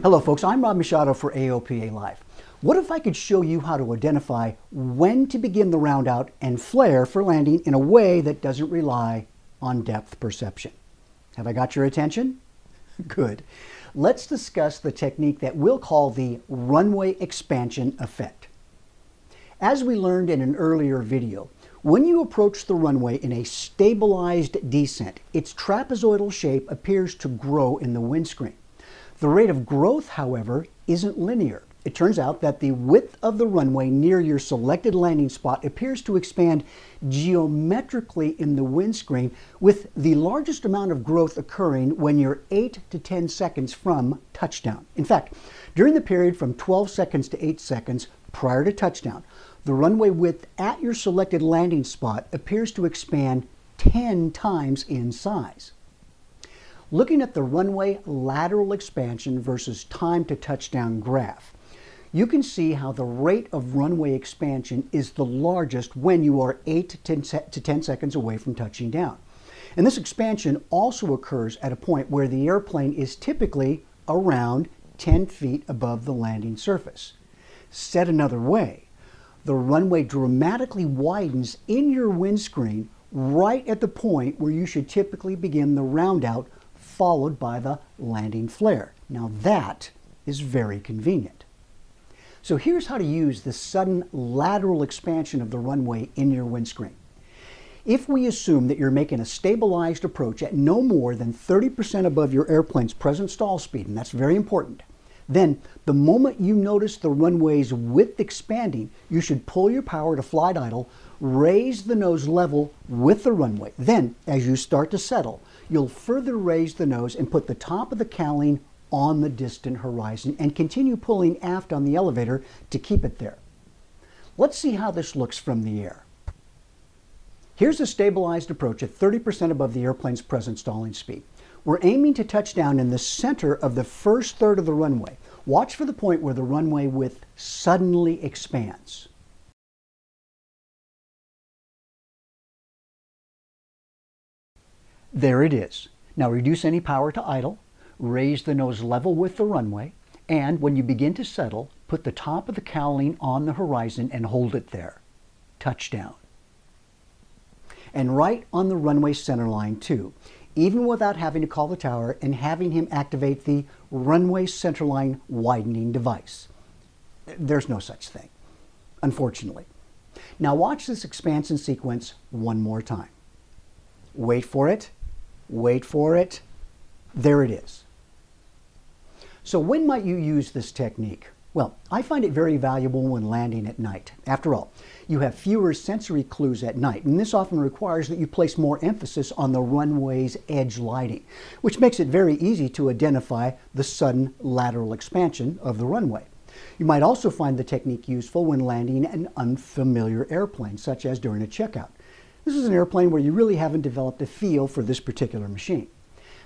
Hello folks, I'm Rob Machado for AOPA Live. What if I could show you how to identify when to begin the round out and flare for landing in a way that doesn't rely on depth perception? Have I got your attention? Good. Let's discuss the technique that we'll call the runway expansion effect. As we learned in an earlier video, when you approach the runway in a stabilized descent, its trapezoidal shape appears to grow in the windscreen. The rate of growth, however, isn't linear. It turns out that the width of the runway near your selected landing spot appears to expand geometrically in the windscreen, with the largest amount of growth occurring when you're 8 to 10 seconds from touchdown. In fact, during the period from 12 seconds to 8 seconds prior to touchdown, the runway width at your selected landing spot appears to expand 10 times in size. Looking at the runway lateral expansion versus time to touchdown graph, you can see how the rate of runway expansion is the largest when you are 8 to 10 seconds away from touching down. And this expansion also occurs at a point where the airplane is typically around 10 feet above the landing surface. Said another way, the runway dramatically widens in your windscreen right at the point where you should typically begin the round out, followed by the landing flare. Now that is very convenient. So here's how to use the sudden lateral expansion of the runway in your windscreen. If we assume that you're making a stabilized approach at no more than 30% above your airplane's present stall speed, and that's very important, then the moment you notice the runway's width expanding, you should pull your power to flight idle, raise the nose level with the runway. Then, as you start to settle, you'll further raise the nose and put the top of the cowling on the distant horizon and continue pulling aft on the elevator to keep it there. Let's see how this looks from the air. Here's a stabilized approach at 30% above the airplane's present stalling speed. We're aiming to touch down in the center of the first third of the runway. Watch for the point where the runway width suddenly expands. There it is. Now reduce any power to idle, raise the nose level with the runway, and when you begin to settle, put the top of the cowling on the horizon and hold it there. Touchdown. And right on the runway center line too, even without having to call the tower and having him activate the runway centerline widening device. There's no such thing, unfortunately. Now watch this expansion sequence one more time. Wait for it. Wait for it. There it is. So when might you use this technique? Well, I find it very valuable when landing at night. After all, you have fewer sensory clues at night, and this often requires that you place more emphasis on the runway's edge lighting, which makes it very easy to identify the sudden lateral expansion of the runway. You might also find the technique useful when landing an unfamiliar airplane, such as during a checkout. This is an airplane where you really haven't developed a feel for this particular machine.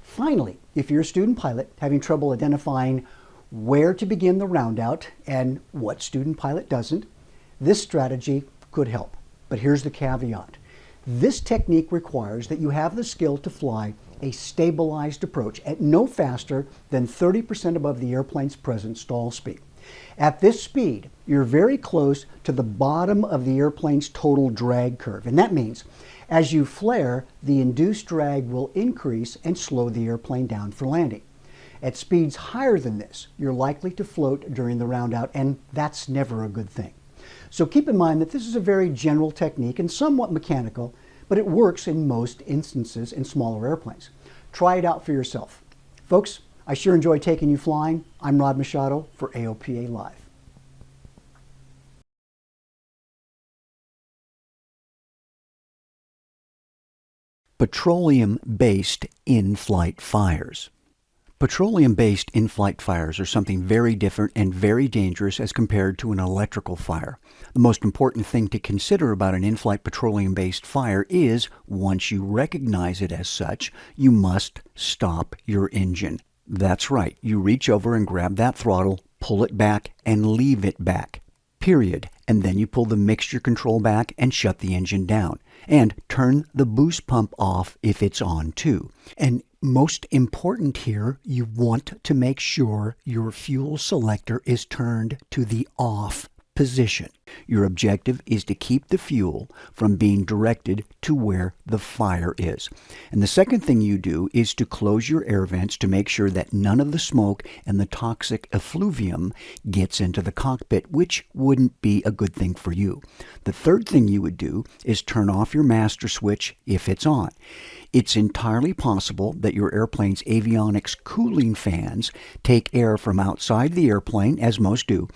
Finally, if you're a student pilot having trouble identifying where to begin the round out and what student pilot doesn't, this strategy could help. But here's the caveat. This technique requires that you have the skill to fly a stabilized approach at no faster than 30% above the airplane's present stall speed. At this speed, you're very close to the bottom of the airplane's total drag curve, and that means as you flare, the induced drag will increase and slow the airplane down for landing. At speeds higher than this, you're likely to float during the round out, and that's never a good thing. So keep in mind that this is a very general technique and somewhat mechanical, but it works in most instances in smaller airplanes. Try it out for yourself. Folks, I sure enjoy taking you flying. I'm Rod Machado for AOPA Live. Petroleum-based in-flight fires. Petroleum-based in-flight fires are something very different and very dangerous as compared to an electrical fire. The most important thing to consider about an in-flight petroleum-based fire is, once you recognize it as such, you must stop your engine. That's right, you reach over and grab that throttle, pull it back, and leave it back. Period. And then you pull the mixture control back and shut the engine down. And turn the boost pump off if it's on too. And Most important here, you want to make sure your fuel selector is turned to the off position. Your objective is to keep the fuel from being directed to where the fire is. And the second thing you do is to close your air vents to make sure that none of the smoke and the toxic effluvium gets into the cockpit, which wouldn't be a good thing for you. The third thing you would do is turn off your master switch if it's on. It's entirely possible that your airplane's avionics cooling fans take air from outside the airplane, as most do,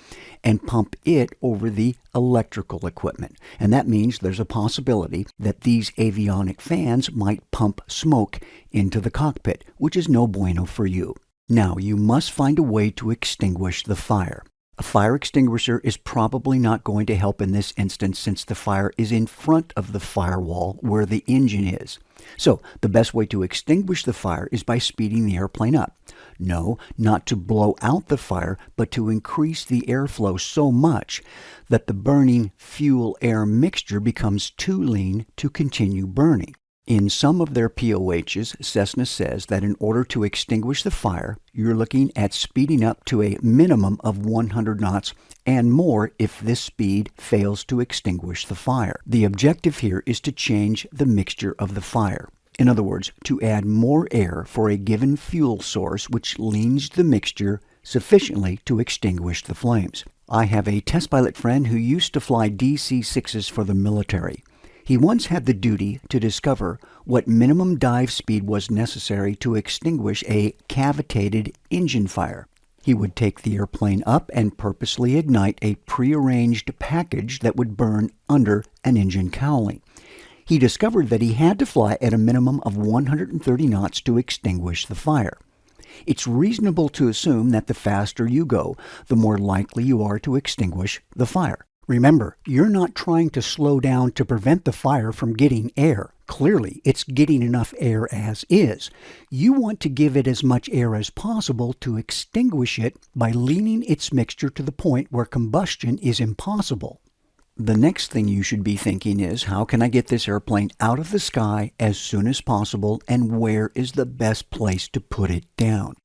and pump it over the electrical equipment. And that means there's a possibility that these avionic fans might pump smoke into the cockpit, which is no bueno for you. Now, you must find a way to extinguish the fire. A fire extinguisher is probably not going to help in this instance since the fire is in front of the firewall where the engine is. So, the best way to extinguish the fire is by speeding the airplane up. No, not to blow out the fire, but to increase the airflow so much that the burning fuel-air mixture becomes too lean to continue burning. In some of their POHs, Cessna says that in order to extinguish the fire, you're looking at speeding up to a minimum of 100 knots and more if this speed fails to extinguish the fire. The objective here is to change the mixture of the fire. In other words, to add more air for a given fuel source which leans the mixture sufficiently to extinguish the flames. I have a test pilot friend who used to fly DC-6s for the military. He once had the duty to discover what minimum dive speed was necessary to extinguish a cavitated engine fire. He would take the airplane up and purposely ignite a prearranged package that would burn under an engine cowling. He discovered that he had to fly at a minimum of 130 knots to extinguish the fire. It's reasonable to assume that the faster you go, the more likely you are to extinguish the fire. Remember, you're not trying to slow down to prevent the fire from getting air. Clearly, it's getting enough air as is. You want to give it as much air as possible to extinguish it by leaning its mixture to the point where combustion is impossible. The next thing you should be thinking is, how can I get this airplane out of the sky as soon as possible, and where is the best place to put it down?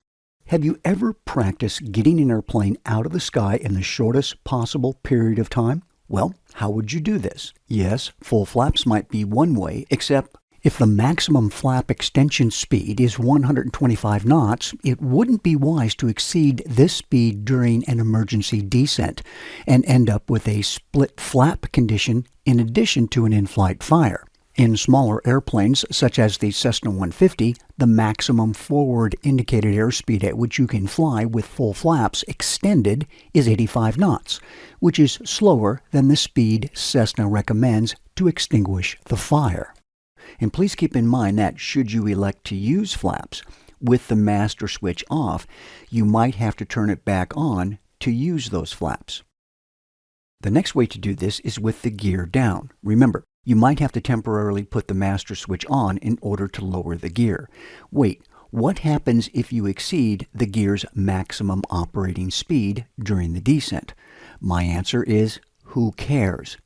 Have you ever practiced getting an airplane out of the sky in the shortest possible period of time? Well, how would you do this? Yes, full flaps might be one way, except if the maximum flap extension speed is 125 knots, it wouldn't be wise to exceed this speed during an emergency descent and end up with a split flap condition in addition to an in-flight fire. In smaller airplanes, such as the Cessna 150, the maximum forward indicated airspeed at which you can fly with full flaps extended is 85 knots, which is slower than the speed Cessna recommends to extinguish the fire. And please keep in mind that should you elect to use flaps with the master switch off, you might have to turn it back on to use those flaps. The next way to do this is with the gear down. Remember, you might have to temporarily put the master switch on in order to lower the gear. Wait, what happens if you exceed the gear's maximum operating speed during the descent? My answer is, who cares?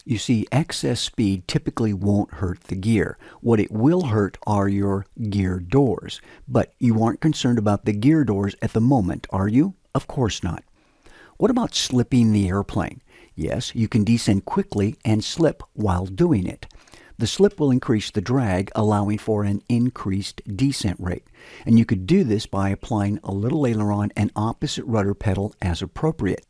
You see, excess speed typically won't hurt the gear. What it will hurt are your gear doors. But you aren't concerned about the gear doors at the moment, are you? Of course not. What about slipping the airplane? Yes, you can descend quickly and slip while doing it. The slip will increase the drag, allowing for an increased descent rate. And you could do this by applying a little aileron and opposite rudder pedal as appropriate.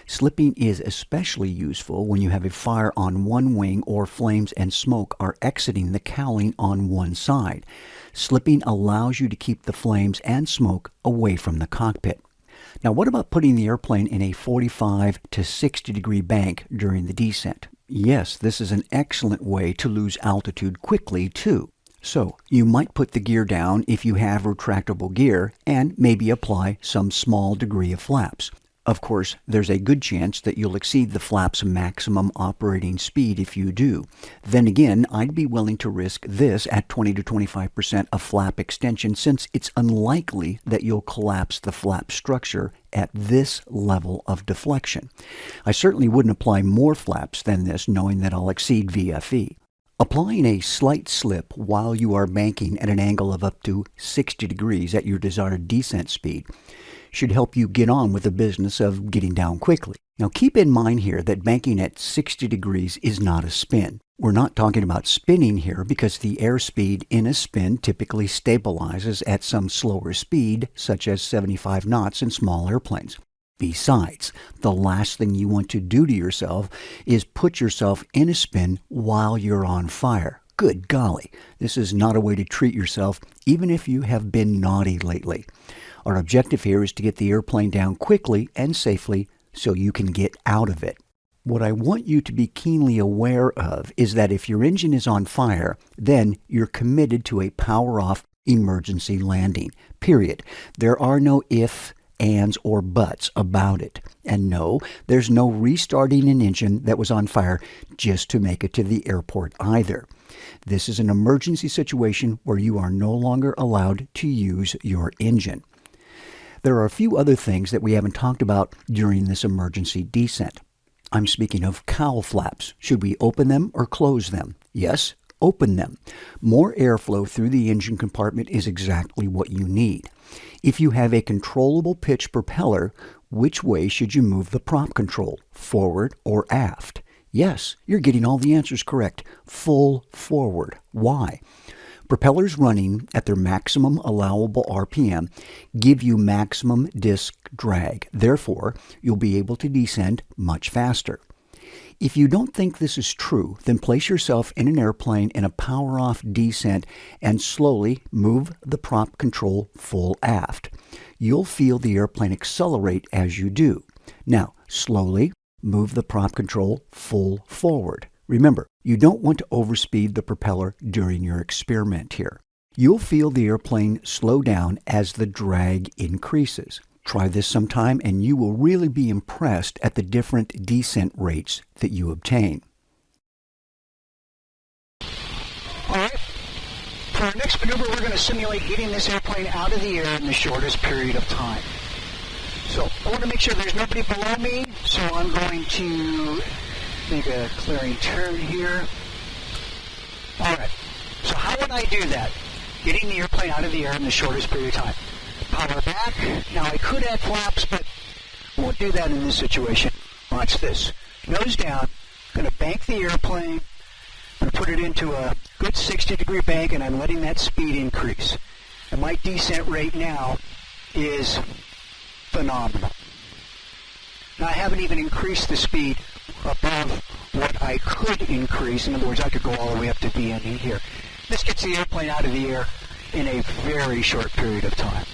Slipping is especially useful when you have a fire on one wing or flames and smoke are exiting the cowling on one side. Slipping allows you to keep the flames and smoke away from the cockpit. Now, what about putting the airplane in a 45 to 60 degree bank during the descent? Yes, this is an excellent way to lose altitude quickly, too. So, you might put the gear down if you have retractable gear and maybe apply some small degree of flaps. Of course, there's a good chance that you'll exceed the flap's maximum operating speed if you do. Then again, I'd be willing to risk this at 20 to 25% of flap extension since it's unlikely that you'll collapse the flap structure at this level of deflection. I certainly wouldn't apply more flaps than this knowing that I'll exceed VFE. Applying a slight slip while you are banking at an angle of up to 60 degrees at your desired descent speed should help you get on with the business of getting down quickly. Now keep in mind here that banking at 60 degrees is not a spin. We're not talking about spinning here because the airspeed in a spin typically stabilizes at some slower speed, such as 75 knots in small airplanes. Besides, the last thing you want to do to yourself is put yourself in a spin while you're on fire. Good golly, this is not a way to treat yourself, even if you have been naughty lately. Our objective here is to get the airplane down quickly and safely so you can get out of it. What I want you to be keenly aware of is that if your engine is on fire, then you're committed to a power-off emergency landing, period. There are no ifs, ands, or buts about it. And no, there's no restarting an engine that was on fire just to make it to the airport either. This is an emergency situation where you are no longer allowed to use your engine. There are a few other things that we haven't talked about during this emergency descent. I'm speaking of cowl flaps. Should we open them or close them? Yes, open them. More airflow through the engine compartment is exactly what you need. If you have a controllable pitch propeller, which way should you move the prop control, forward or aft? Yes, you're getting all the answers correct. Full forward. Why? Propellers running at their maximum allowable RPM give you maximum disc drag. Therefore, you'll be able to descend much faster. If you don't think this is true, then place yourself in an airplane in a power-off descent and slowly move the prop control full aft. You'll feel the airplane accelerate as you do. Now, slowly move the prop control full forward. Remember, you don't want to overspeed the propeller during your experiment here. You'll feel the airplane slow down as the drag increases. Try this sometime and you will really be impressed at the different descent rates that you obtain. All right. For our next maneuver, we're going to simulate getting this airplane out of the air in the shortest period of time. So I want to make sure there's nobody below me, so I'm going to make a clearing turn here. All right. So how would I do that? Getting the airplane out of the air in the shortest period of time. Power back. Now I could add flaps, but I won't do that in this situation. Watch this. Nose down. I'm going to bank the airplane. I'm going to put it into a good 60-degree bank, and I'm letting that speed increase. And my descent rate now is phenomenal. Now I haven't even increased the speed above what I could increase. In other words, I could go all the way up to VNE here. This gets the airplane out of the air in a very short period of time.